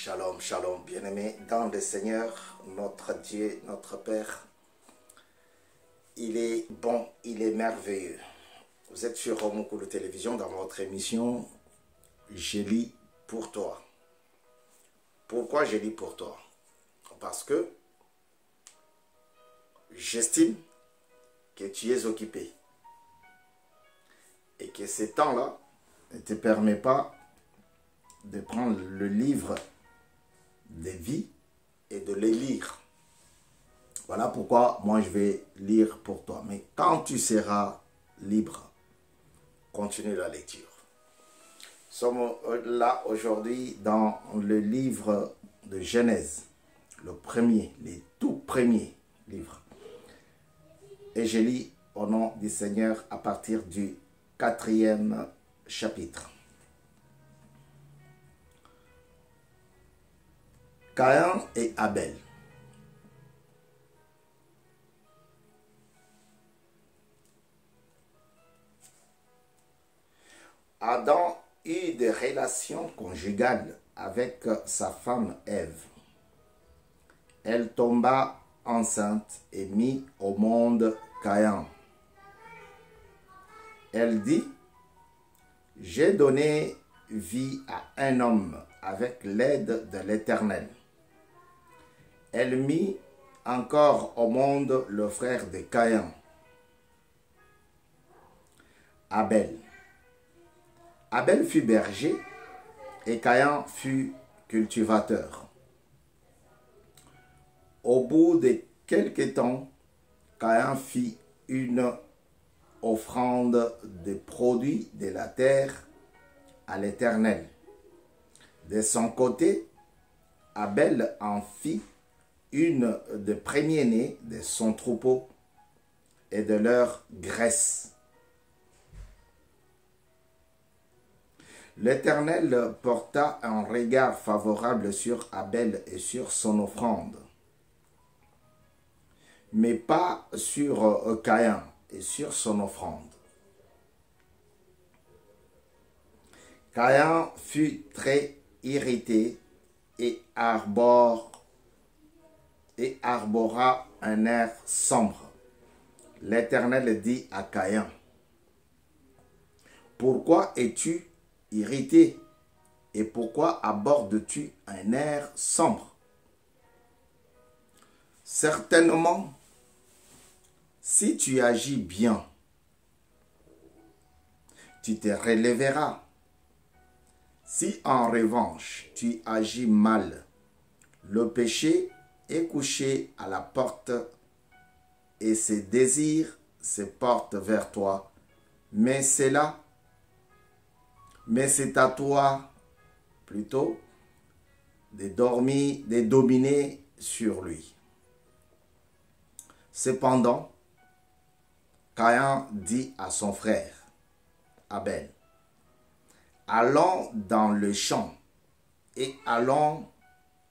Shalom, shalom, bien-aimés dans le Seigneur, notre Dieu, notre Père. Il est bon, il est merveilleux. Vous êtes sur Romokulu Télévision dans votre émission « Je lis pour toi ». Pourquoi je lis pour toi? Parce que j'estime que tu es occupé et que ce temps-là ne te permet pas de prendre le livre de vie et de les lire. Voilà pourquoi moi je vais lire pour toi. Mais quand tu seras libre, continue la lecture. Nous sommes là aujourd'hui dans le livre de Genèse, le premier, les tout premiers livres. Et je lis au nom du Seigneur à partir du 4e chapitre. Caïn et Abel. Adam eut des relations conjugales avec sa femme Ève. Elle tomba enceinte et mit au monde Caïn. Elle dit: « J'ai donné vie à un homme avec l'aide de l'Éternel. » Elle mit encore au monde le frère de Caïn, Abel. Abel fut berger et Caïn fut cultivateur. Au bout de quelque temps, Caïn fit une offrande de produits de la terre à l'Éternel. De son côté, Abel en fit une des premiers-nés de son troupeau et de leur graisse. L'Éternel porta un regard favorable sur Abel et sur son offrande, mais pas sur Caïn et sur son offrande. Caïn fut très irrité et arbora un air sombre. L'Éternel dit à Caïn: « Pourquoi es-tu irrité et pourquoi abordes-tu un air sombre? Certainement, si tu agis bien, tu te relèveras. Si en revanche tu agis mal, le péché est couché à la porte et ses désirs se portent vers toi, mais c'est à toi plutôt de dominer sur lui. » Cependant, Caïn dit à son frère Abel: « Allons dans le champ. » Et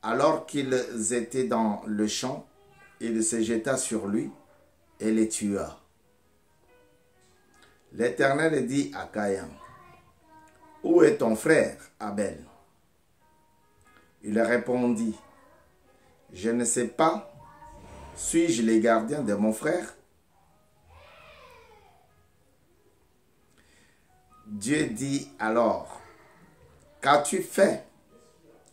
alors qu'ils étaient dans le champ, il se jeta sur lui et le tua. L'Éternel dit à Caïn: « Où est ton frère Abel? » Il répondit: « Je ne sais pas. Suis-je le gardien de mon frère? » Dieu dit alors: « Qu'as-tu fait?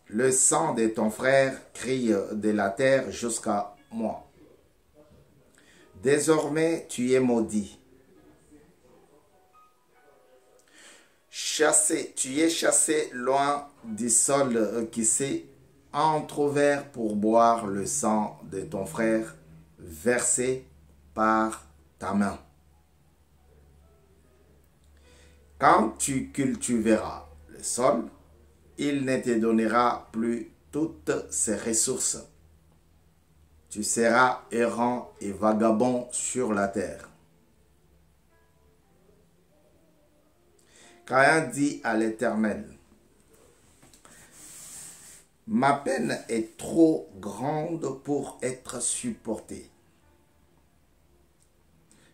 Le sang de ton frère crie de la terre jusqu'à moi. Désormais tu es maudit. Tu es chassé loin du sol qui s'est entrouvert pour boire le sang de ton frère versé par ta main. Quand tu cultiveras le sol, il ne te donnera plus toutes ses ressources. Tu seras errant et vagabond sur la terre. » Caïn dit à l'Éternel: « Ma peine est trop grande pour être supportée.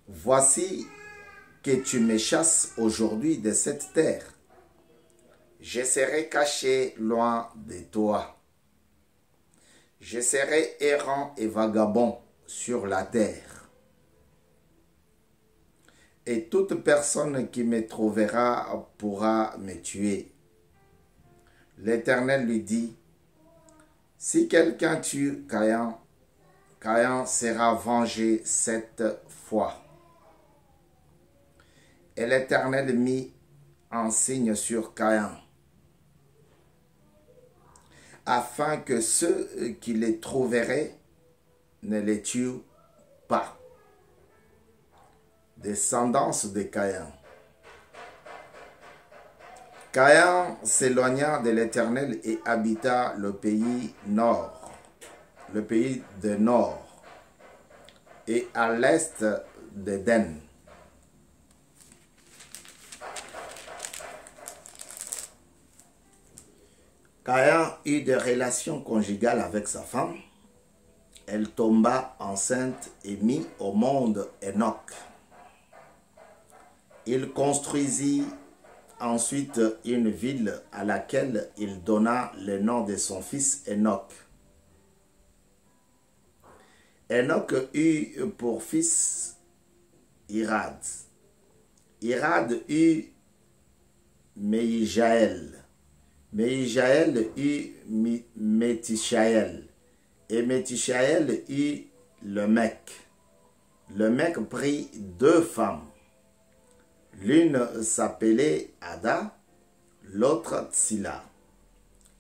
Voici que tu me chasses aujourd'hui de cette terre. Je serai caché loin de toi. Je serai errant et vagabond sur la terre. Et toute personne qui me trouvera pourra me tuer. L'Éternel lui dit, si quelqu'un tue Caïn, Caïn sera vengé 7 fois. Et l'Éternel mit un signe sur Caïn, afin que ceux qui les trouveraient ne les tuent pas. Descendance de Caïn. Caïn s'éloigna de l'Éternel et habita le pays nord, le pays de nord, et à l'est d'Éden. Caïn eut des relations conjugales avec sa femme. Elle tomba enceinte et mit au monde Enoch. Il construisit ensuite une ville à laquelle il donna le nom de son fils Enoch. Enoch eut pour fils Irad. Irad eut Méijaël. Méijaël eut Métishaël. Et Métishaël eut Lemec. Lemec prit 2 femmes. L'une s'appelait Ada, l'autre Tsila.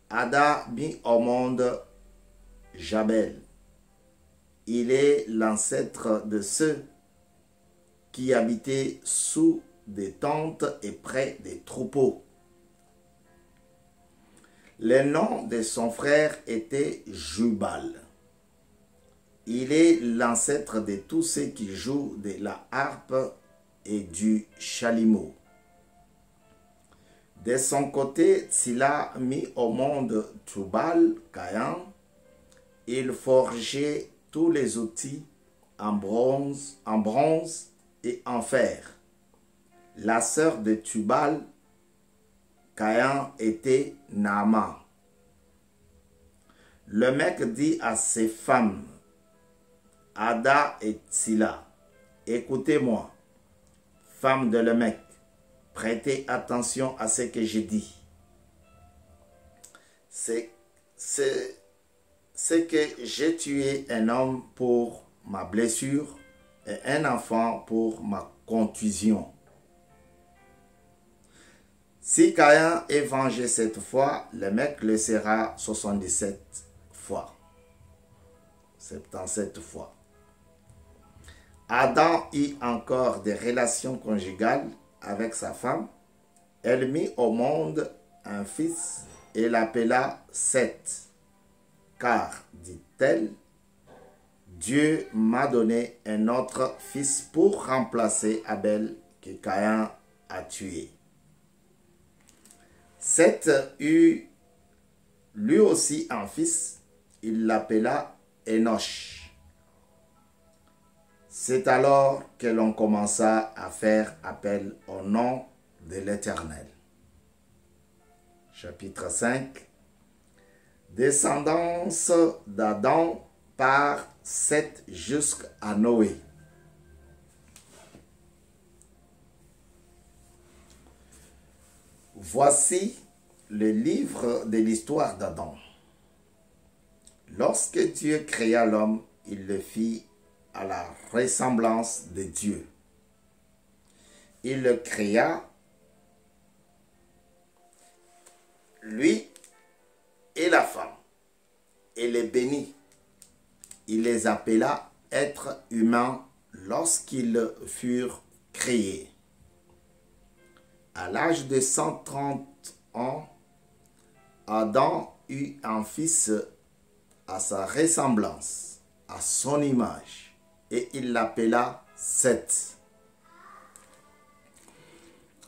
Ada mit au monde Jabel. Il est l'ancêtre de ceux qui habitaient sous des tentes et près des troupeaux. Le nom de son frère était Jubal. Il est l'ancêtre de tous ceux qui jouent de la harpe et du chalumeau. De son côté, Tsila mit au monde Tubal, Caïn. Il forgeait tous les outils en bronze et en fer. La sœur de Tubal, Caïn, était Naama. Le mec dit à ses femmes, Ada et Tsila, écoutez-moi, femmes de Lemec, prêtez attention à ce que je dis. C'est que j'ai tué un homme pour ma blessure et un enfant pour ma contusion. Si Caïn est vengé 7 fois, le mec le sera 77 fois. 77 fois. Adam eut encore des relations conjugales avec sa femme. Elle mit au monde un fils et l'appela Seth. Car, dit-elle, Dieu m'a donné un autre fils pour remplacer Abel que Caïn a tué. Seth eut lui aussi un fils, il l'appela Enoch. C'est alors que l'on commença à faire appel au nom de l'Éternel. Chapitre 5. Descendance d'Adam par Seth jusqu'à Noé. Voici le livre de l'histoire d'Adam. Lorsque Dieu créa l'homme, il le fit à la ressemblance de Dieu. Il le créa, lui et la femme, et les bénit. Il les appela êtres humains lorsqu'ils furent créés. À l'âge de 130 ans, Adam eut un fils à sa ressemblance, à son image, et il l'appela Seth.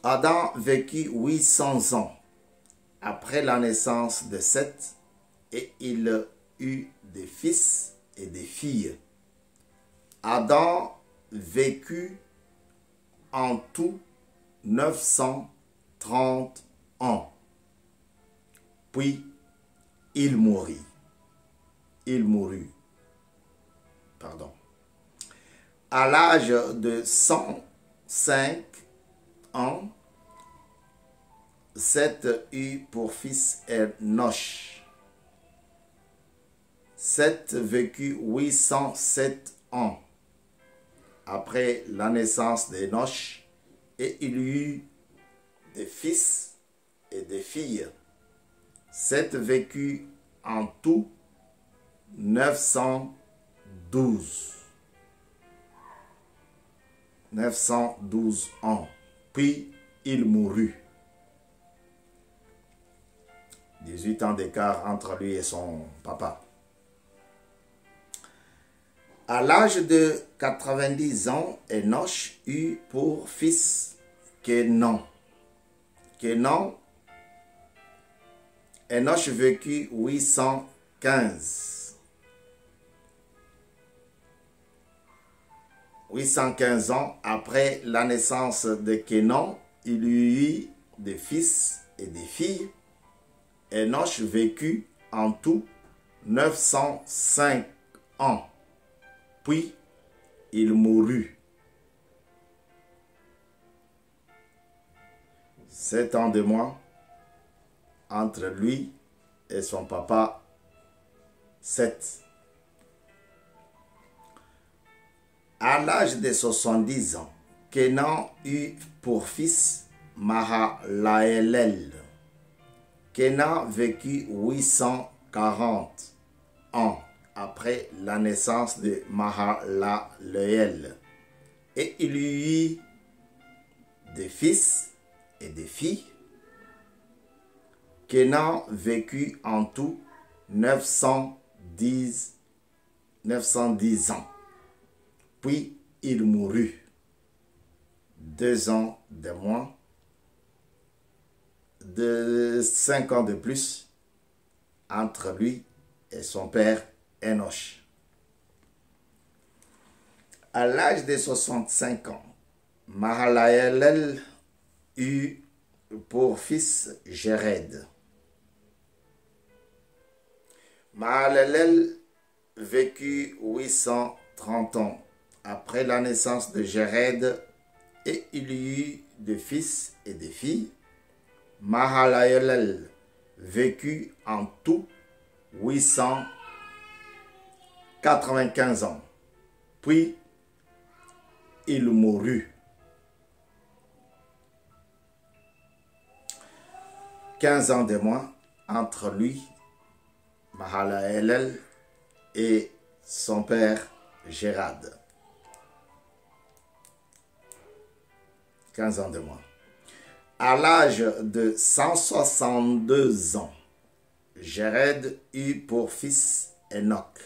Adam vécut 800 ans après la naissance de Seth, et il eut des fils et des filles. Adam vécut en tout 930 ans. Puis il mourut. il mourut. Pardon. À l'âge de 105 ans, Seth eut pour fils Enoch. Seth vécut 807 ans après la naissance d'Enoch, et il eut des fils et des filles. Seth vécut en tout 912 ans, puis il mourut. 18 ans d'écart entre lui et son papa. À l'âge de 90 ans, Enoch eut pour fils Kénan. Enoch vécut 815 ans après la naissance de Kénan, il eut des fils et des filles. Enoch vécut en tout 905 ans, puis il mourut. 7 ans de moins entre lui et son papa Seth. À l'âge de 70 ans, Kénan eut pour fils Mahalaël. Kénan vécut 840 ans après la naissance de Mahalaël, et il eut des fils et des filles. Kénan vécut en tout 910 ans, puis il mourut. 2 ans de moins, de 5 ans de plus entre lui et son père Enoch. À l'âge de 65 ans, Mahalaël eut pour fils Jéred. Mahalaël vécut 830 ans après la naissance de Jéred, et il eut des fils et des filles. Mahalaël vécut en tout 895 ans, puis il mourut. 15 ans de moins entre lui, Mahalaël, et son père Jéred. 15 ans de moins. À l'âge de 162 ans, Jéred eut pour fils Enoch.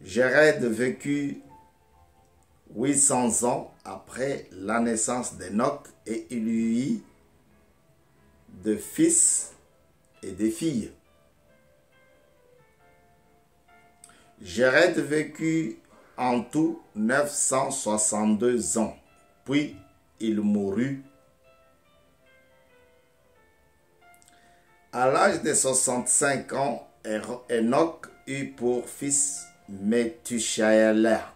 Jéred vécut 800 ans après la naissance d'Enoch, et il eut de fils et des filles. Jéred vécut en tout 962 ans, puis il mourut. À l'âge de 65 ans, Enoch eut pour fils Méthusélah.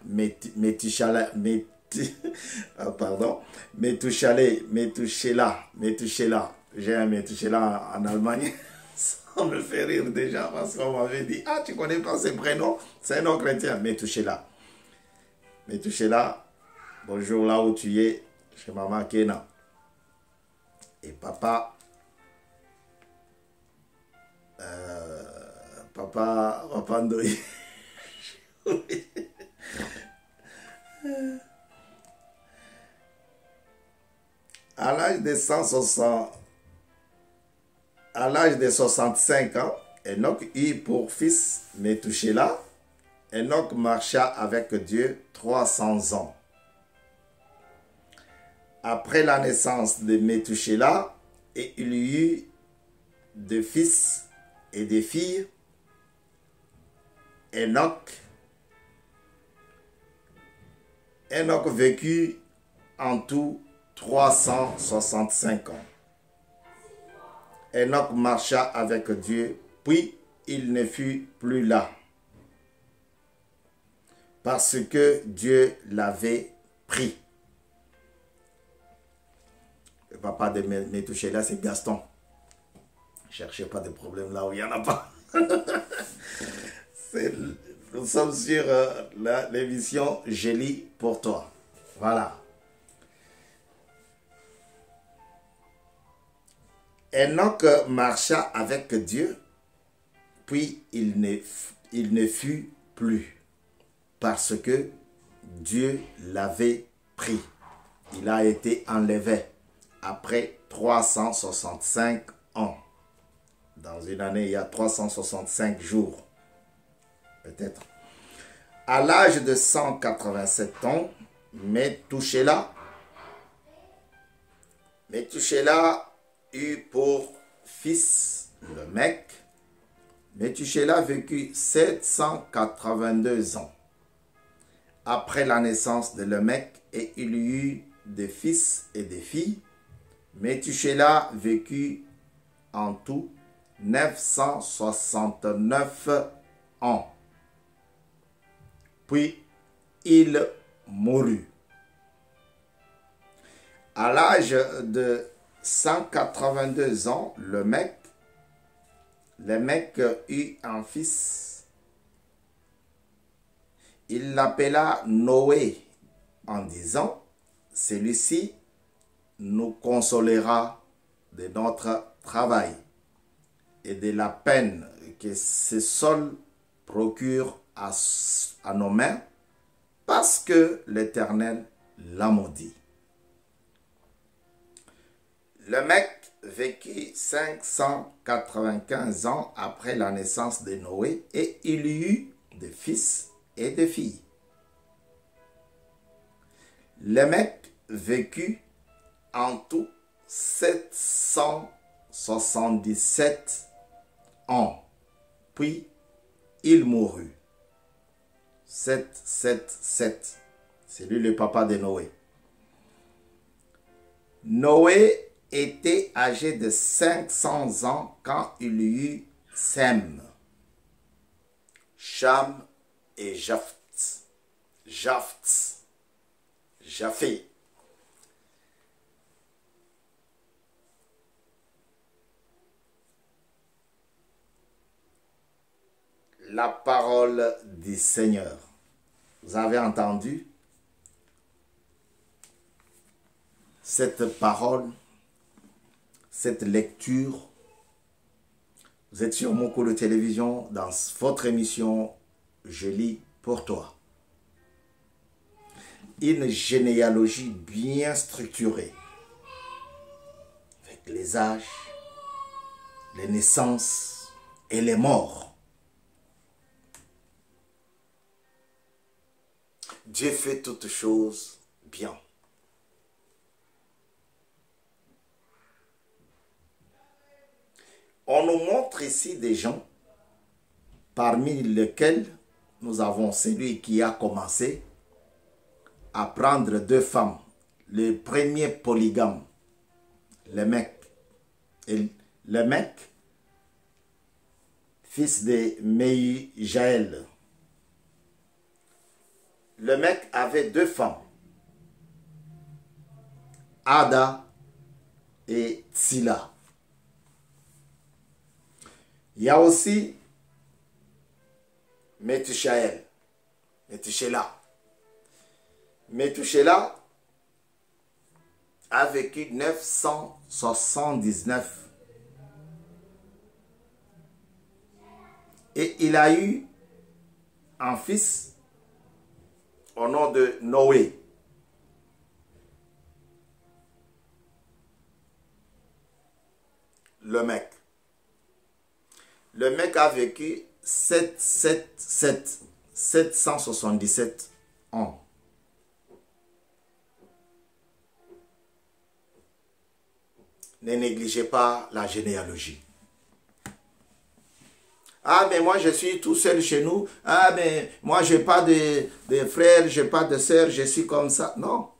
J'ai un Méthusélah en Allemagne. Ça me fait rire déjà parce qu'on m'avait dit: ah, tu connais pas ce prénom? C'est un nom chrétien, Méthusélah. Méthusélah, bonjour là où tu es, chez maman Kénan. Et papa Ndoye. À l'âge de 65 ans, Enoch eut pour fils Méthusélah. Enoch marcha avec Dieu 300 ans. Après la naissance de Méthusélah, et il eut des fils et des filles. Enoch vécut en tout 365 ans. Enoch marcha avec Dieu, puis il ne fut plus là. Parce que Dieu l'avait pris. Le papa de Métouchéla, c'est Gaston. Ne cherchez pas de problème là où il n'y en a pas. Nous sommes sur l'émission Je lis pour toi. Voilà. Enoch marcha avec Dieu, puis il ne fut plus, parce que Dieu l'avait pris. Il a été enlevé après 365 ans. Dans une année, il y a 365 jours, peut-être. À l'âge de 187 ans, Métouchéla eut pour fils Lémec. Métouchéla vécut 782 ans après la naissance de Lémec et il eut des fils et des filles. Métouchéla vécut en tout 969 ans. Puis il mourut. À l'âge de 182 ans, Lémec eut un fils. Il l'appela Noé en disant, celui-ci nous consolera de notre travail et de la peine que ce sol procure à nos mains, parce que l'Éternel l'a maudit. Lémec vécut 595 ans après la naissance de Noé et il eut des fils et des filles. Lémec vécut en tout 777 ans, puis il mourut. 777, c'est lui le papa de Noé. Noé était âgé de 500 ans quand il eut Sem, Cham et Japhet. La parole du Seigneur. Vous avez entendu cette parole, cette lecture. Vous êtes sur mon cours de télévision dans votre émission Je lis pour toi. Une généalogie bien structurée avec les âges, les naissances et les morts. Dieu fait toutes choses bien. On nous montre ici des gens parmi lesquels nous avons celui qui a commencé à prendre 2 femmes. Le premier polygame, Lémec. Et Lémec, fils de Méhujaël. Lémec avait 2 femmes, Ada et Tsila. Il y a aussi Métouchéla. Métouchéla a vécu 979 et il a eu un fils au nom de Noé. Lémec a vécu 777 ans. Ne négligez pas la généalogie. Ah, mais moi, je suis tout seul chez nous. Ah, mais moi, je n'ai pas de frères, je n'ai pas de sœurs, je suis comme ça. Non.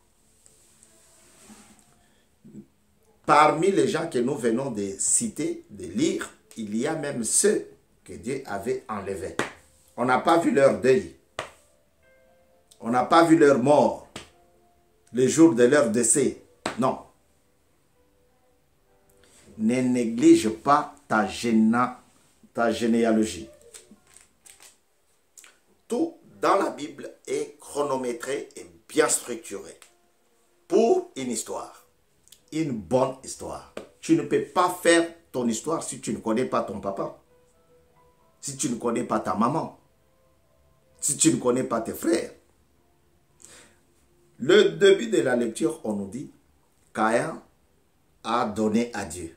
Parmi les gens que nous venons de citer, de lire, il y a même ceux que Dieu avait enlevés. On n'a pas vu leur deuil. On n'a pas vu leur mort, le jour de leur décès. Non. Ne néglige pas ta généalogie. Tout dans la Bible est chronométré et bien structuré pour une histoire. Une bonne histoire. Tu ne peux pas faire ton histoire si tu ne connais pas ton papa. Si tu ne connais pas ta maman. Si tu ne connais pas tes frères. Le début de la lecture, on nous dit, Caïn a donné à Dieu.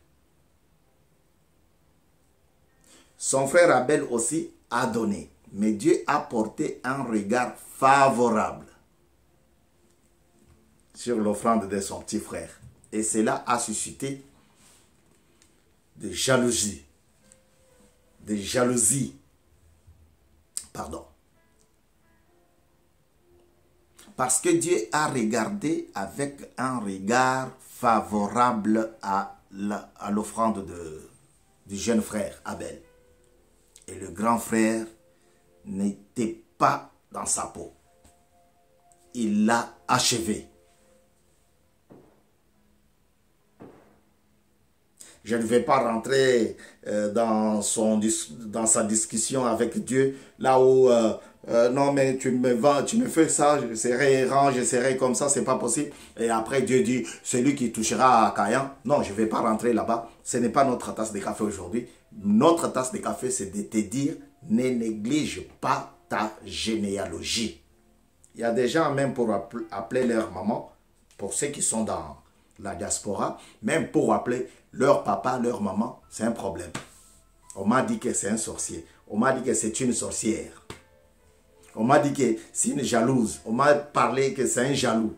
Son frère Abel aussi a donné. Mais Dieu a porté un regard favorable sur l'offrande de son petit frère. Et cela a suscité des jalousies. Des jalousies. Pardon. Parce que Dieu a regardé avec un regard favorable à l'offrande du jeune frère Abel. Et le grand frère n'était pas dans sa peau. Il l'a achevé. Je ne vais pas rentrer dans sa discussion avec Dieu, là où, non mais tu me fais ça, je serai errant, je serai comme ça, c'est pas possible. Et après Dieu dit, celui qui touchera à Caïn, non, je ne vais pas rentrer là-bas. Ce n'est pas notre tasse de café aujourd'hui. Notre tasse de café, c'est de te dire, ne néglige pas ta généalogie. Il y a des gens, même pour appeler leur maman, pour ceux qui sont dans la diaspora, même pour appeler leur papa, leur maman, c'est un problème. On m'a dit que c'est un sorcier. On m'a dit que c'est une sorcière. On m'a dit que c'est une jalouse. On m'a parlé que c'est un jaloux.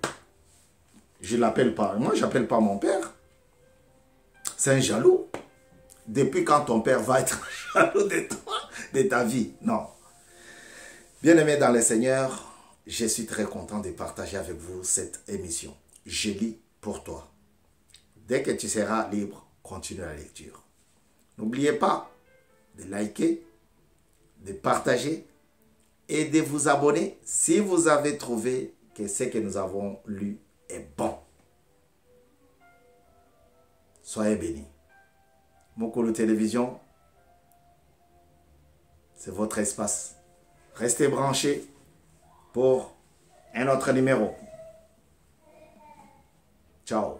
Je ne l'appelle pas. Moi, je n'appelle pas mon père. C'est un jaloux. Depuis quand ton père va être jaloux de toi, de ta vie? Non. Bien-aimés dans le Seigneur, je suis très content de partager avec vous cette émission. Je lis pour toi. Dès que tu seras libre, continue la lecture. N'oubliez pas de liker, de partager et de vous abonner si vous avez trouvé que ce que nous avons lu est bon. Soyez bénis. Mokolo Télévision, c'est votre espace. Restez branchés pour un autre numéro. Ciao.